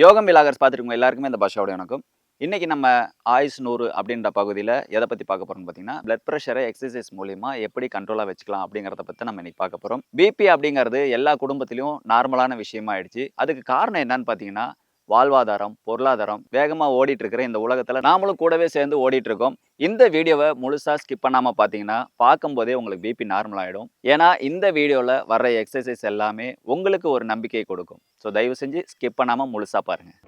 யோகம் விலாகர்ஸ் பார்த்துருக்கோங்க எல்லாருக்குமே இந்த பாஷாவோட வணக்கம். இன்னைக்கு நம்ம ஆயுஸ் 100 அப்படின்ற பகுதியில் எதை பற்றி பார்க்க போகிறோம்னு பார்த்தீங்கன்னா, பிளட் ப்ரெஷரை எக்ஸசைஸ் மூலிமா எப்படி கண்ட்ரோலாக வச்சுக்கலாம் அப்படிங்கிறத பற்றி நம்ம இன்னைக்கு பார்க்க போகிறோம். பிபி அப்படிங்கிறது எல்லா குடும்பத்திலையும் நார்மலான விஷயமா ஆயிடுச்சு. அதுக்கு காரணம் என்னன்னு பார்த்தீங்கன்னா, வாழ்வாதாரம், பொருளாதாரம் வேகமாக ஓடிட்டு இருக்கிற இந்த உலகத்தில் நாமளும் கூடவே சேர்ந்து ஓடிட்டு இருக்கோம். இந்த வீடியோவை முழுசாக ஸ்கிப் பண்ணாமல் பார்த்தீங்கன்னா, பார்க்கும்போதே உங்களுக்கு பிபி நார்மல் ஆகிடும். ஏன்னா இந்த வீடியோவில் வர்ற எக்ஸசைஸ் எல்லாமே உங்களுக்கு ஒரு நம்பிக்கை கொடுக்கும். ஸோ தயவு செஞ்சு ஸ்கிப் பண்ணாமல் முழுசாக பாருங்கள்.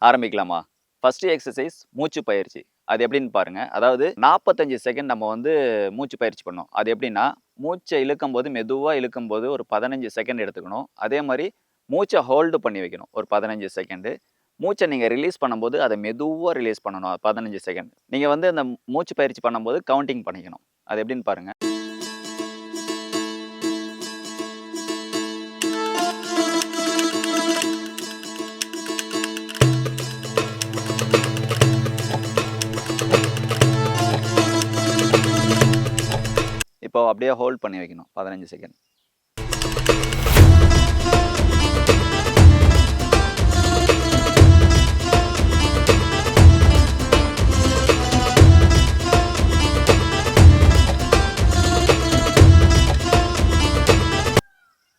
ஆரம்பிக்கலாமா? ஃபர்ஸ்ட் எக்ஸசைஸ் மூச்சு பயிற்சி. அது எப்படின்னு பாருங்க. அதாவது 45 செகண்ட் நம்ம மூச்சு பயிற்சி பண்ணோம். அது எப்படின்னா, மூச்சை இழுக்கும்போது மெதுவாக இழுக்கும்போது ஒரு 15 செகண்ட் எடுத்துக்கணும். அதே மாதிரி மூச்சை ஹோல்டு பண்ணி வைக்கணும் ஒரு 15 செகண்டு. மூச்சை நீங்கள் ரிலீஸ் பண்ணும்போது அதை மெதுவாக ரிலீஸ் பண்ணணும் 15 செகண்ட். நீங்கள் அந்த மூச்சு பயிற்சி பண்ணும்போது கவுண்டிங் பண்ணிக்கணும். அது எப்படின்னு பாருங்க. இப்போ அப்படியே ஹோல்ட் பண்ணி வைக்கணும் 15 செகண்ட்.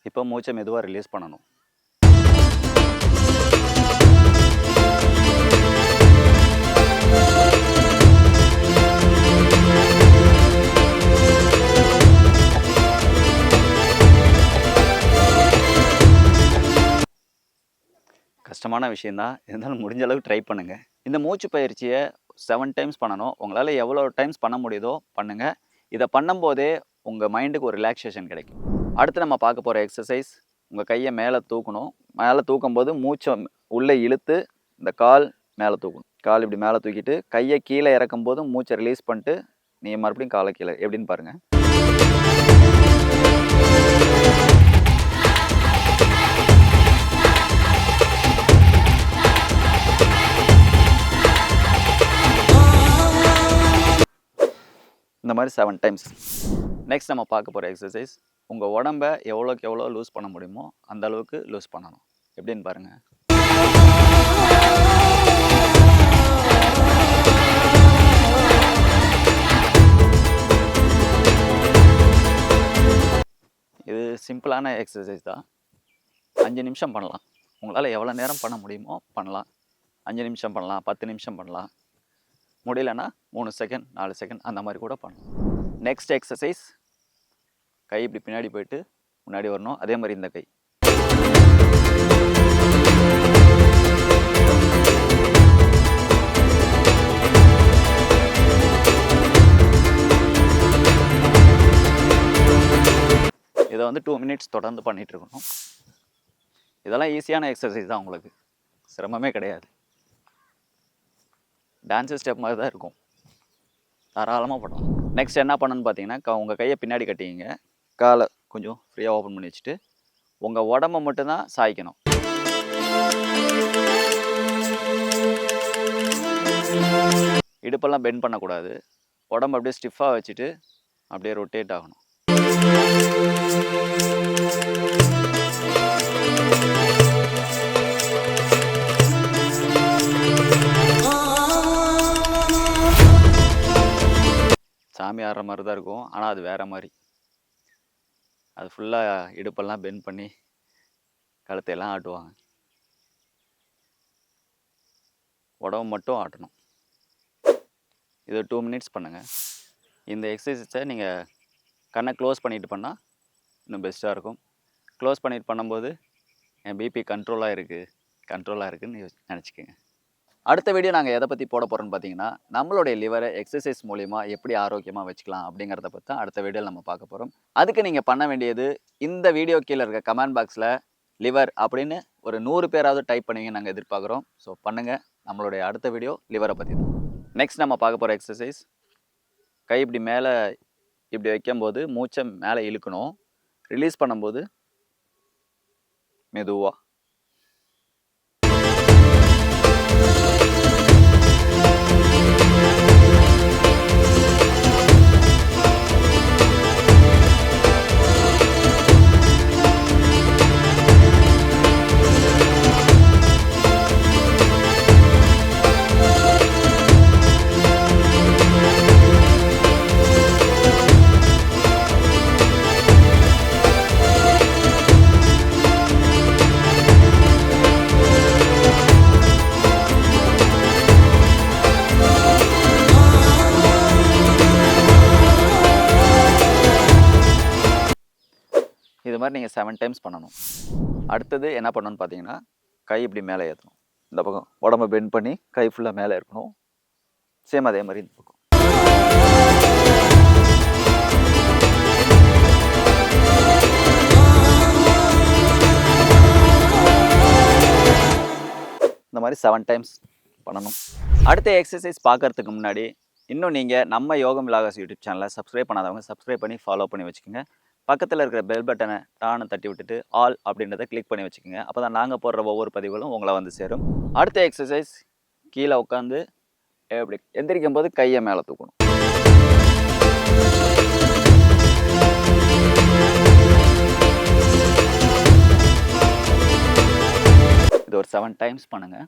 இப்போ மூச்சை மெதுவாக ரிலீஸ் பண்ணணும். கஷ்டமான விஷயந்தான், இருந்தாலும் முடிஞ்ச அளவுக்கு ட்ரை பண்ணுங்கள். இந்த மூச்சு பயிற்சியை 7 டைம்ஸ் பண்ணணும். உங்களால் எவ்வளோ டைம்ஸ் பண்ண முடியுதோ பண்ணுங்கள். இதை பண்ணும்போதே உங்கள் மைண்டுக்கு ஒரு ரிலாக்ஸேஷன் கிடைக்கும். அடுத்து நம்ம பார்க்க போகிற எக்ஸசைஸ், உங்கள் கையை மேலே தூக்கணும். மேலே தூக்கும்போது மூச்சை உள்ளே இழுத்து இந்த கால் மேலே தூக்கணும். கால் இப்படி மேலே தூக்கிட்டு கையை கீழே இறக்கும் போது மூச்சை ரிலீஸ் பண்ணிட்டு நீங்கள் மறுபடியும் காலை கீழே. எப்படின்னு பாருங்கள். இந்த மாதிரி 7 டைம்ஸ். நெக்ஸ்ட் நம்ம பார்க்க போகிற எக்ஸசைஸ், உங்கள் உடம்பை எவ்வளோக்கு எவ்வளோ லூஸ் பண்ண முடியுமோ அந்த அளவுக்கு லூஸ் பண்ணணும். எப்படின்னு பாருங்கள். இது சிம்பிளான எக்ஸசைஸ் தான். 5 நிமிஷம் பண்ணலாம். உங்களால் எவ்வளோ நேரம் பண்ண முடியுமோ பண்ணலாம். 5 நிமிஷம் பண்ணலாம், 10 நிமிஷம் பண்ணலாம். முடியலன்னா 3 செகண்ட் 4 செகண்ட் அந்த மாதிரி கூட பண்ணலாம். நெக்ஸ்ட் எக்ஸசைஸ், கை இப்படி பின்னாடி போயிட்டு முன்னாடி வரணும். அதே மாதிரி இந்த கை. இதை 2 மினிட்ஸ் தொடர்ந்து பண்ணிகிட்டு இருக்கணும். இதெல்லாம் ஈஸியான எக்ஸசைஸ் தான், உங்களுக்கு சிரமமே கிடையாது. டான்ஸு ஸ்டெப் மாதிரி தான் இருக்கும், தாராளமாக பண்ணலாம். நெக்ஸ்ட் என்ன பண்ணணுன்னு பார்த்தீங்கன்னா, உங்கள் கையை பின்னாடி கட்டிக்கிங்க. காலை கொஞ்சம் ஃப்ரீயாக ஓப்பன் பண்ணி வச்சுட்டு உங்கள் உடம்பை மட்டும்தான் சாய்க்கணும். இடுப்பெல்லாம் பெண்ட் பண்ணக்கூடாது. உடம்பு அப்படியே ஸ்டிஃபாக வச்சுட்டு அப்படியே ரொட்டேட் ஆகணும். சாமி ஆடுற மாதிரி தான் இருக்கும், ஆனால் அது வேறு மாதிரி. அது ஃபுல்லாக இடுப்பெல்லாம் பெண்ட் பண்ணி கழுத்தையெல்லாம் ஆட்டுவாங்க. உடம்பு மட்டும் ஆட்டணும். இது 2 மினிட்ஸ் பண்ணுங்கள். இந்த எக்ஸசைஸை நீங்கள் கண்ணை க்ளோஸ் பண்ணிட்டு பண்ணால் இன்னும் பெஸ்ட்டாக இருக்கும். க்ளோஸ் பண்ணிட்டு பண்ணும்போது என் பிபி கண்ட்ரோலாக இருக்குதுன்னு நினச்சிக்கோங்க. அடுத்த வீடியோ நாங்கள் எதை பற்றி போட போகிறோன்னு பார்த்தீங்கன்னா, நம்மளுடைய லிவரை எக்ஸசைஸ் மூலிமா எப்படி ஆரோக்கியமாக வச்சுக்கலாம் அப்படிங்கிறத பற்றி தான் அடுத்த வீடியோவில் நம்ம பார்க்க போகிறோம். அதுக்கு நீங்கள் பண்ண வேண்டியது, இந்த வீடியோ கீழே இருக்க கமெண்ட் பாக்ஸில் லிவர் அப்படின்னு ஒரு 100 பேராவது டைப் பண்ணுவீங்க நாங்கள் எதிர்பார்க்குறோம். ஸோ பண்ணுங்கள். நம்மளுடைய அடுத்த வீடியோ லிவரை பற்றி தான். நெக்ஸ்ட் நம்ம பார்க்க போகிற எக்ஸசைஸ், கை இப்படி மேலே இப்படி வைக்கும்போது மூச்சை மேலே இழுக்கணும். ரிலீஸ் பண்ணும்போது மெதுவாக. மாதிரி நீங்கள் 7 டைம்ஸ் பண்ணணும். அடுத்தது என்ன பண்ணணும்னு பார்த்தீங்கன்னா, கை இப்படி மேலே ஏற்றணும். இந்த பக்கம் உடம்ப பெண்ட் பண்ணி கை ஃபுல்லாக மேலே இருக்கணும். சேம் அதே மாதிரி இந்த பக்கம். இந்த மாதிரி 7 டைம்ஸ் பண்ணணும். அடுத்த எக்ஸசைஸ் பார்க்கறதுக்கு முன்னாடி இன்னும் நீங்கள் நம்ம யோகம் விலாகாஸ் யூடியூப் சேனலை சப்ஸ்கிரைப் பண்ணாதவங்க சப்ஸ்கிரைப் பண்ணி ஃபாலோ பண்ணி வச்சுக்கோங்க. பக்கத்தில் இருக்கிற பெல் பட்டனை டான்னு தட்டி விட்டுட்டு ஆல் அப்படின்றத கிளிக் பண்ணி வச்சுக்கோங்க. அப்போ தான் நாங்கள் போடுற ஒவ்வொரு பதிவுகளும் உங்களை வந்து சேரும். அடுத்த எக்ஸசைஸ் கீழே உட்காந்து எப்படி எந்திரிக்கும் போது கையை மேலே தூக்கணும். இது ஒரு 7 டைம்ஸ் பண்ணுங்க.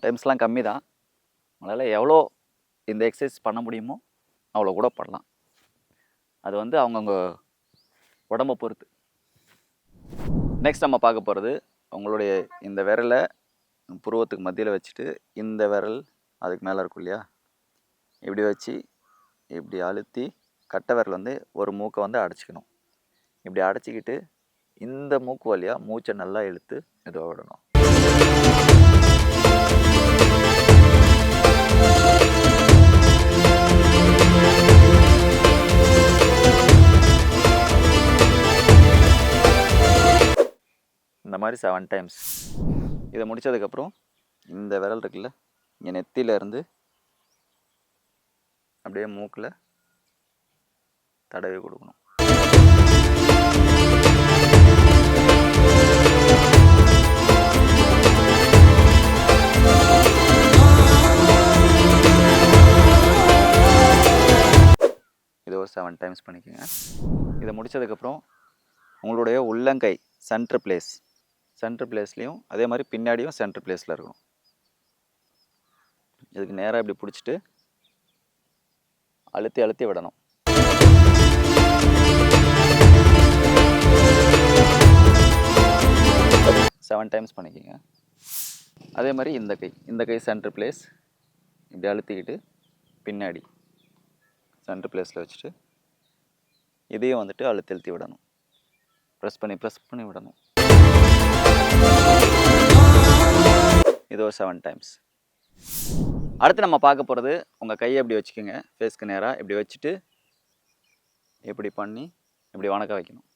டைம்ஸ்லாம் கம்மி தான். உங்களால் எவ்வளோ இந்த எக்ஸசைஸ் பண்ண முடியுமோ அவ்வளோ கூட பண்ணலாம். அது வந்து அவங்கவுங்க உடம்பை பொறுத்து. நெக்ஸ்ட் நம்ம பார்க்க போகிறது உங்களுடைய இந்த விரலை புருவத்துக்கு மத்தியில் வச்சுட்டு இந்த விரல் அதுக்கு மேலே இருக்கும் இல்லையா, இப்படி வச்சு இப்படி அழுத்தி கட்டை விரல் வந்து ஒரு மூக்கை வந்து அடைச்சிக்கணும். இப்படி அடைச்சிக்கிட்டு இந்த மூக்கு வழியாக மூச்சை நல்லா இழுத்து மெதுவாக விடணும். இந்த மாதிரி 7 டைம்ஸ். இதை முடித்ததுக்கப்புறம் இந்த விரல் இருக்குல்ல, இங்கே நெத்தியிலேருந்து அப்படியே மூக்கில் தடவி கொடுக்கணும். இதை ஒரு 7 டைம்ஸ் பண்ணிக்கோங்க. இதை முடித்ததுக்கப்புறம் உங்களுடைய உள்ளங்கை சென்டர் பிளேஸ்லேயும் அதே மாதிரி பின்னாடியும் சென்டர் பிளேஸில் இருக்கணும். இதுக்கு நேராக இப்படி பிடிச்சிட்டு அழுத்தி அழுத்தி விடணும். செவன் டைம்ஸ் பண்ணிக்கோங்க. அதே மாதிரி இந்த கை சென்டர் பிளேஸ் இப்படி அழுத்திக்கிட்டு பின்னாடி சென்டர் பிளேஸில் வச்சுட்டு இதையும் வந்துட்டு அழுத்தி அழுத்தி விடணும். ப்ரெஸ் பண்ணி விடணும். இது ஒரு 7 டைம்ஸ். அடுத்து நம்ம பார்க்க போகிறது, உங்கள் கையை இப்படி வச்சுக்கோங்க, ஃபேஸ்க்கு நேராக இப்படி வச்சுட்டு இப்படி பண்ணி இப்படி வணக்க வைக்கணும்.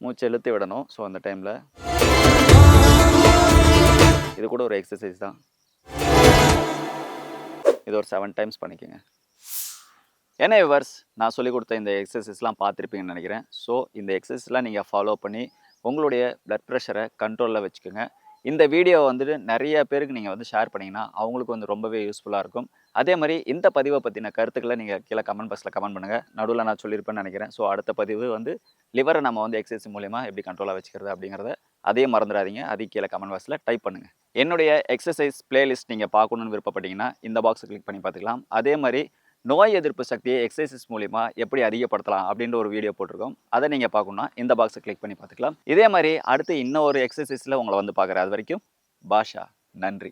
மூச்சை இழுத்து விடணும். ஸோ அந்த டைமில் இது கூட ஒரு எக்ஸசைஸ் தான். இது ஒரு 7 டைம்ஸ் பண்ணிக்கோங்க. என்ன வியூவர்ஸ், நான் சொல்லிக் கொடுத்த இந்த எக்ஸசைஸ்லாம் பார்த்துருப்பீங்கன்னு நினைக்கிறேன். ஸோ இந்த எக்ஸசைஸ்லாம் நீங்கள் ஃபாலோ பண்ணி உங்களுடைய ப்ளட் ப்ரெஷரை கண்ட்ரோலில் வச்சுக்கோங்க. இந்த வீடியோ வந்துட்டு நிறைய பேருக்கு நீங்கள் வந்து ஷேர் பண்ணிங்கன்னா அவங்களுக்கு வந்து ரொம்பவே யூஸ்ஃபுல்லாக இருக்கும். அதே மாதிரி இந்த பதிவை பற்றின கருத்துக்களை நீங்கள் கீழே கமெண்ட் பாக்ஸில் கமெண்ட் பண்ணுங்கள். நடுவில் நான் சொல்லியிருப்பேன்னு நினைக்கிறேன். ஸோ அடுத்த பதிவு வந்து லிவரை நம்ம வந்து எக்ஸசைஸ் மூலமா எப்படி கண்ட்ரோலாக வச்சுக்கிறது அப்படிங்கிறத அதையும் மறந்துடாதீங்க. அதையும் கீழே கமெண்ட் பாக்ஸில் டைப் பண்ணுங்கள். என்னுடைய எக்ஸசைஸ் பிளேலிஸ்ட் நீங்கள் பார்க்கணுன்னு விருப்பப்பட்டீங்கன்னா இந்த பாக்ஸை கிளிக் பண்ணி பார்த்துக்கலாம். அதே மாதிரி நோய் எதிர்ப்பு சக்தியை எக்ஸசைஸ் மூலிமா எப்படி அதிகப்படுத்தலாம் அப்படின்ற ஒரு வீடியோ போட்டிருக்கோம். அதை நீங்கள் பார்க்கணுன்னா இந்த பாக்ஸை கிளிக் பண்ணி பார்த்துக்கலாம். இதே மாதிரி அடுத்து இன்னொரு எக்ஸசைஸில் உங்களை வந்து பார்க்குறேன். அது வரைக்கும் பாஷா. நன்றி.